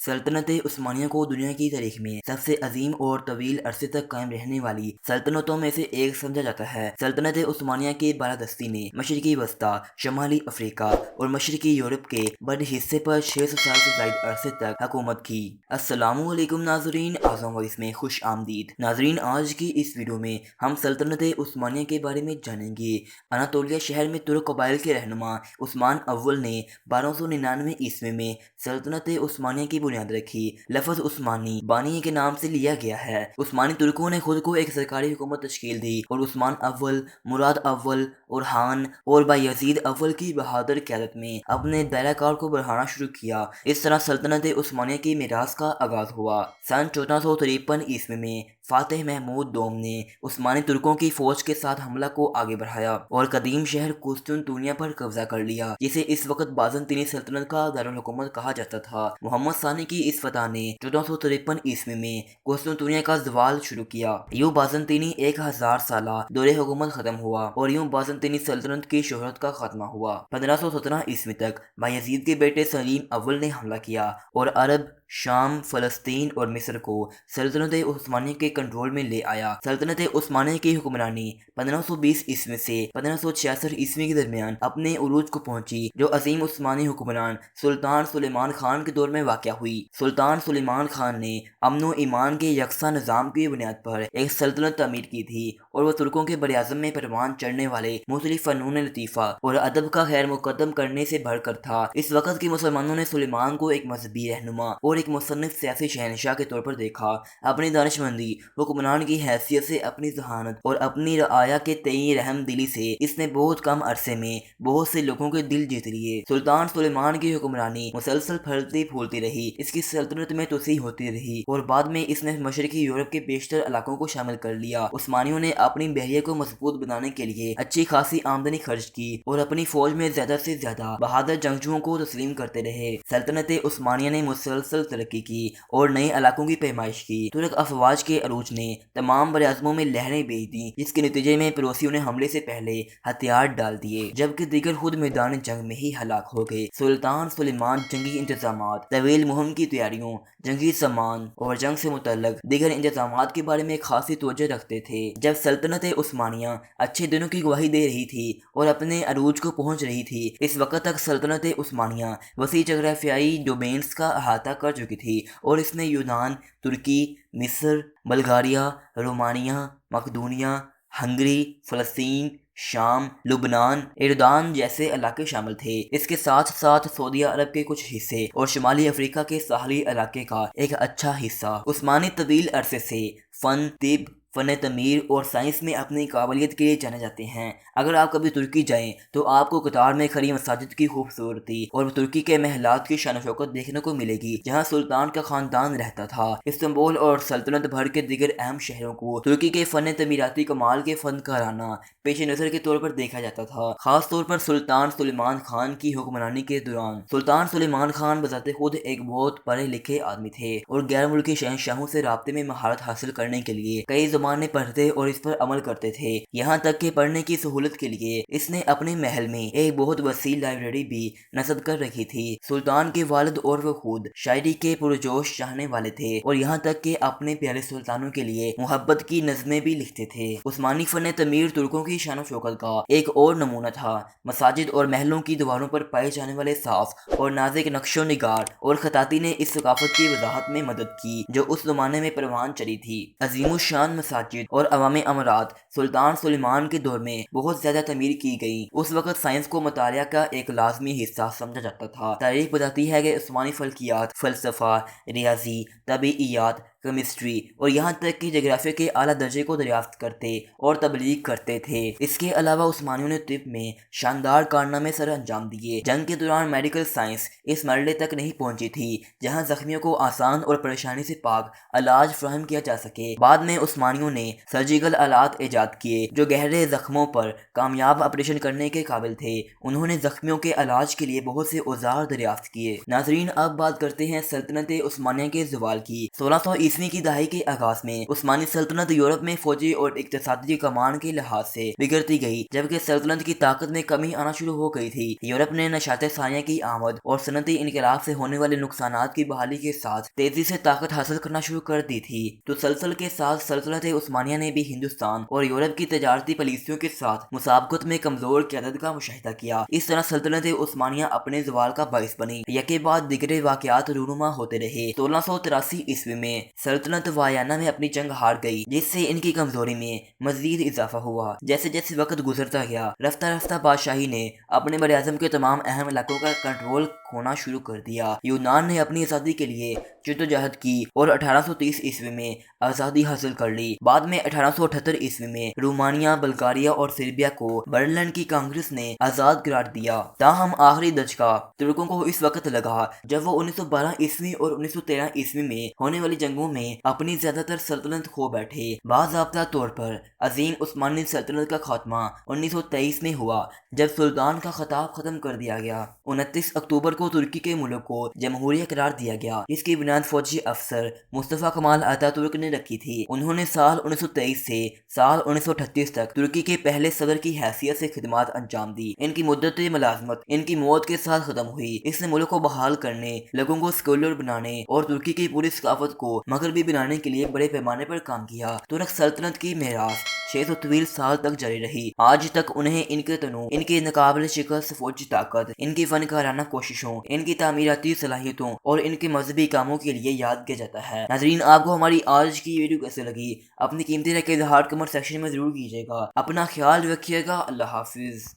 سلطنت عثمانیہ کو دنیا کی تاریخ میں سب سے عظیم اور طویل عرصے تک قائم رہنے والی سلطنتوں میں سے ایک سمجھا جاتا ہے۔ سلطنت عثمانیہ کے بالادستی نے مشرقی وسطی، شمالی افریقہ اور مشرقی یورپ کے بڑے حصے پر 600 سال سے زائد عرصے تک حکومت کی۔ السلام علیکم ناظرین، اعظم وائس میں خوش آمدید۔ ناظرین، آج کی اس ویڈیو میں ہم سلطنت عثمانیہ کے بارے میں جانیں گے۔ اناطولیہ شہر میں ترک قبائل کے رہنما عثمان اول نے 1299 عیسوی میں سلطنت عثمانیہ کی بنیاد رکھی۔ لفظ عثمانی بانی کے نام سے لیا گیا ہے۔ عثمانی ترکوں نے خود کو ایک سرکاری حکومت تشکیل دی اور عثمان اول، مراد اول، اورہان اور بایزید اول کی بہادر قیادت میں اپنے دائرہ کار کو بڑھانا شروع کیا۔ اس طرح سلطنت عثمانیہ کی میراث کا آغاز ہوا۔ سن 1453 عیسوی میں فاتح محمود دوم نے عثمانی ترکوں کی فوج کے ساتھ حملہ کو آگے بڑھایا اور قدیم شہر قسطنطنیہ پر قبضہ کر لیا، جسے اس وقت بازنطینی سلطنت کا دارالحکومت کہا جاتا تھا۔ محمد ثانی کی اس فتح نے 1453 عیسوی میں قسطنطنیہ کا زوال شروع کیا۔ یوں بازنطینی 1000 سالہ دور حکومت ختم ہوا اور یوں بازنطینی سلطنت کی شہرت کا خاتمہ ہوا۔ 1517 عیسوی تک بایزید کے بیٹے سلیم اول نے حملہ کیا اور عرب، شام، فلسطین اور مصر کو سلطنت عثمانیہ کے کنٹرول میں لے آیا۔ سلطنت عثمانیہ کی حکمرانی 1520 عیسوی سے 1566 عیسوی کے درمیان اپنے عروج کو پہنچی، جو عظیم عثمانی حکمران سلطان سلیمان خان کے دور میں واقع ہوئی۔ سلطان سلیمان خان نے امن و ایمان کے یکساں نظام کی بنیاد پر ایک سلطنت تعمیر کی تھی اور وہ ترکوں کے براعظم میں پروان چڑھنے والے مختلف فنون لطیفہ اور ادب کا خیر مقدم کرنے سے بڑھ کر تھا۔ اس وقت کے مسلمانوں نے سلیمان کو ایک مذہبی رہنما اور ایک مصنف سیاسی شہنشاہ کے طور پر دیکھا۔ اپنی دانش مندی، حکمران کی حیثیت سے، اپنی ذہانت اور اپنی رعایا کے تئیں رحم دلی سے اس نے بہت کم عرصے میں بہت سے لوگوں کے دل جیت لیے۔ سلطان سلیمان کی حکمرانی مسلسل پھلتی پھولتی رہی، اس کی سلطنت میں توسیع ہوتی رہی اور بعد میں اس نے مشرقی یورپ کے بیشتر علاقوں کو شامل کر لیا۔ عثمانیوں نے اپنی بحریہ کو مضبوط بنانے کے لیے اچھی خاصی آمدنی خرچ کی اور اپنی فوج میں زیادہ سے زیادہ بہادر جنگجوؤں کو تسلیم کرتے رہے۔ سلطنت عثمانیہ نے مسلسل ترقی کی اور نئے علاقوں کی پیمائش کی۔ ترک افواج کے عروج نے تمام براعظموں میں لہریں بھیج دیں، جس کے نتیجے میں پڑوسیوں نے حملے سے پہلے ہتھیار ڈال دیے، جبکہ دیگر خود میدان جنگ میں ہی ہلاک ہو گئے۔ سلطان سلیمان جنگی انتظامات، طویل مہم کی تیاریوں، جنگی سامان اور جنگ سے متعلق دیگر انتظامات کے بارے میں خاصی توجہ رکھتے تھے۔ جب سلطنت عثمانیہ اچھے دنوں کی گواہی دے رہی تھی اور اپنے عروج کو پہنچ رہی تھی، اس وقت تک سلطنت عثمانیہ وسیع جغرافیائی ڈومینز کا احاطہ کر چکی تھی اور اس نے یونان، ترکی، مصر، بلغاریہ، رومانیہ، مقدونیہ، ہنگری، فلسطین، شام، لبنان، اردن جیسے علاقے شامل تھے۔ اس کے ساتھ ساتھ سعودیہ عرب کے کچھ حصے اور شمالی افریقہ کے ساحلی علاقے کا ایک اچھا حصہ۔ عثمانی طویل عرصے سے فن، طب، فن تعمیر اور سائنس میں اپنی قابلیت کے لیے جانے جاتے ہیں۔ اگر آپ کبھی ترکی جائیں تو آپ کو قطار میں کھڑی مساجد کی خوبصورتی اور ترکی کے محلات کی شان و شوکت دیکھنے کو ملے گی، جہاں سلطان کا خاندان رہتا تھا۔ استنبول اور سلطنت بھر کے دیگر اہم شہروں کو ترکی کے فن تعمیراتی کمال کے فنکارانہ پیش نظر کے طور پر دیکھا جاتا تھا، خاص طور پر سلطان سلیمان خان کی حکمرانی کے دوران۔ سلطان سلیمان خان بذات خود ایک بہت پڑھے لکھے آدمی تھے اور غیر ملکی شہنشاہوں سے رابطے میں مہارت حاصل کرنے کے لیے کئی زبانیں پڑھتے اور اس پر عمل کرتے تھے، یہاں تک کہ پڑھنے کی سہولت کے لیے اس نے اپنے محل میں ایک بہت وسیع لائبریری بھی نصب کر رکھی تھی۔ سلطان کے والد اور وہ خود شاعری کے پرجوش چاہنے والے تھے اور یہاں تک کہ اپنے پیارے سلطانوں کے لیے محبت کی نظمیں بھی لکھتے تھے۔ عثمانی فن تعمیر ترکوں کی شان و شوکت کا ایک اور نمونہ تھا۔ مساجد اور محلوں کی دیواروں پر پائے جانے والے صاف اور نازک نقش و نگار اور خطاطی نے اس ثقافت کی وضاحت میں مدد کی جو اس زمانے میں پروان چڑھی تھی۔ عظیم الشان مساجد اور عوامی عمارات سلطان سلیمان کے دور میں بہت زیادہ تعمیر کی گئیں۔ اس وقت سائنس کو مطالعہ کا ایک لازمی حصہ سمجھا جاتا تھا۔ تاریخ بتاتی ہے کہ عثمانی فلکیات، فلسفہ، ریاضی، طبیعیات، کیمسٹری اور یہاں تک کہ جغرافیہ کے اعلیٰ درجے کو دریافت کرتے اور تبلیغ کرتے تھے۔ اس کے علاوہ عثمانیوں نے طب میں شاندار کارنامے سر انجام دیے۔ جنگ کے دوران میڈیکل سائنس اس مرحلے تک نہیں پہنچی تھی جہاں زخمیوں کو آسان اور پریشانی سے پاک علاج فراہم کیا جا سکے۔ بعد میں عثمانیوں نے سرجیکل آلات ایجاد کیے جو گہرے زخموں پر کامیاب آپریشن کرنے کے قابل تھے۔ انہوں نے زخمیوں کے علاج کے لیے بہت سے اوزار دریافت کیے۔ ناظرین، اب بات کرتے ہیں سلطنت عثمانیہ کے زوال کی۔ 1600 ء کی دہائی کے آغاز میں عثمانی سلطنت یورپ میں فوجی اور اقتصادی کمان کے لحاظ سے بگڑتی گئی، جبکہ سلطنت کی طاقت میں کمی آنا شروع ہو گئی تھی۔ یورپ نے نشاط ثانیہ کی آمد اور صنعتی انقلاب سے ہونے والے نقصانات کی بحالی کے ساتھ تیزی سے طاقت حاصل کرنا شروع کر دی تھی۔ تسلسل کے ساتھ سلطنت عثمانیہ نے بھی ہندوستان اور یورپ کی تجارتی پالیسیوں کے ساتھ مسابقت میں کمزور قیادت کا مشاہدہ کیا۔ اس طرح سلطنت عثمانیہ اپنے زوال کا باعث بنی۔ یکے بعد دیگر واقعات رونما ہوتے رہے۔ 1683 میں سلطنت وایانا میں اپنی جنگ ہار گئی، جس سے ان کی کمزوری میں مزید اضافہ ہوا۔ جیسے جیسے وقت گزرتا گیا، رفتہ رفتہ بادشاہی نے اپنے براعظم کے تمام اہم علاقوں کا کنٹرول کھونا شروع کر دیا۔ یونان نے اپنی آزادی کے لیے جدوجہد کی اور 1830 میں آزادی حاصل کر لی۔ بعد میں 1878 میں رومانیہ، بلغاریہ اور سربیا کو برلن کی کانگریس نے آزاد قرار دیا۔ تاہم آخری دھچکا ترکوں کو اس وقت لگا جب وہ 1912 اور 1913 میں ہونے والی جنگوں میں اپنی زیادہ تر سلطنت کھو بیٹھے۔ باضابطہ طور پر عظیم عثمانی سلطنت کا خاتمہ 1923 میں ہوا، جب سلطان کا خطاب ختم کر دیا گیا۔ 29 اکتوبر کو ترکی کے ملک کو جمہوریہ قرار دیا گیا، جس کی بنیاد فوجی افسر مصطفیٰ کمال آتا ترک نے رکھی تھی۔ انہوں نے سال 1923 سے سال 1938 تک ترکی کے پہلے صدر کی حیثیت سے خدمات انجام دی۔ ان کی مدت ملازمت ان کی موت کے ساتھ ختم ہوئی۔ اس نے ملک کو بحال کرنے، لوگوں کو سیکولر بنانے اور ترکی کی پوری ثقافت کو مغربی بنانے کے لیے بڑے پیمانے پر کام کیا۔ ترک سلطنت کی میراث 600 طویل سال تک جاری رہی۔ آج تک انہیں ان کے تنوع، ان کی ناقابل شکست فوجی طاقت، ان کی فنکارانہ کوششوں، ان کی تعمیراتی صلاحیتوں اور ان کے مذہبی کاموں کے لیے یاد کیا جاتا ہے۔ ناظرین، آپ کو ہماری آج کی ویڈیو کیسے لگی؟ اپنی قیمتی رائے کا اظہار کمنٹ سیکشن میں ضرور کیجیے گا۔ اپنا خیال رکھیے گا۔ اللہ حافظ۔